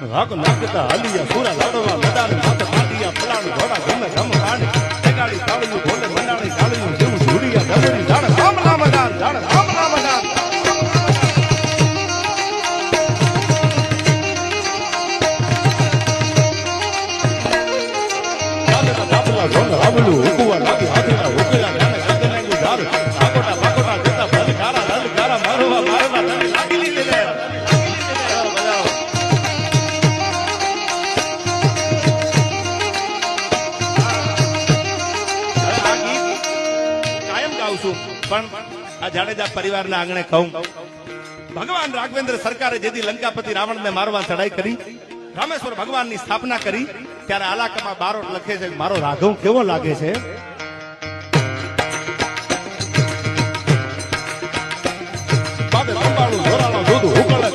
વાગ નાગતા હલિયા સુરા લાડવા લડાણ માથે પાટિયા ફલાણ ઘોડા ગમે ગમ કાંડ ટેગાડી કાળિયું ભોલે મંડાણી કાળિયું જેવું ધૂળિયા ધબડી જાણ રામ નામ દાન જાણ રામ નામ દાન રાવલું ઉકવા લાગી હાથીના ઉકેલા ગાને કાગને ગુજાર આકોટા પાકોટા જતા ભલ કારા રલ કારા મારવા મારવા તને લાગી લીધે પણ આ જાડેજા પરિવારના આંગણે કહું ભગવાન રાઘવેન્દ્ર સરકારે જેથી લંકાપતિ રાવણને મારવા ચડાઈ કરી રામેશ્વર ભગવાનની સ્થાપના કરી ત્યારે આલાકામાં બારોટ લખે છે મારો રાઘવ કેવો લાગે છે બાબે બંબાળું જોરાળો દૂધ ઉકળે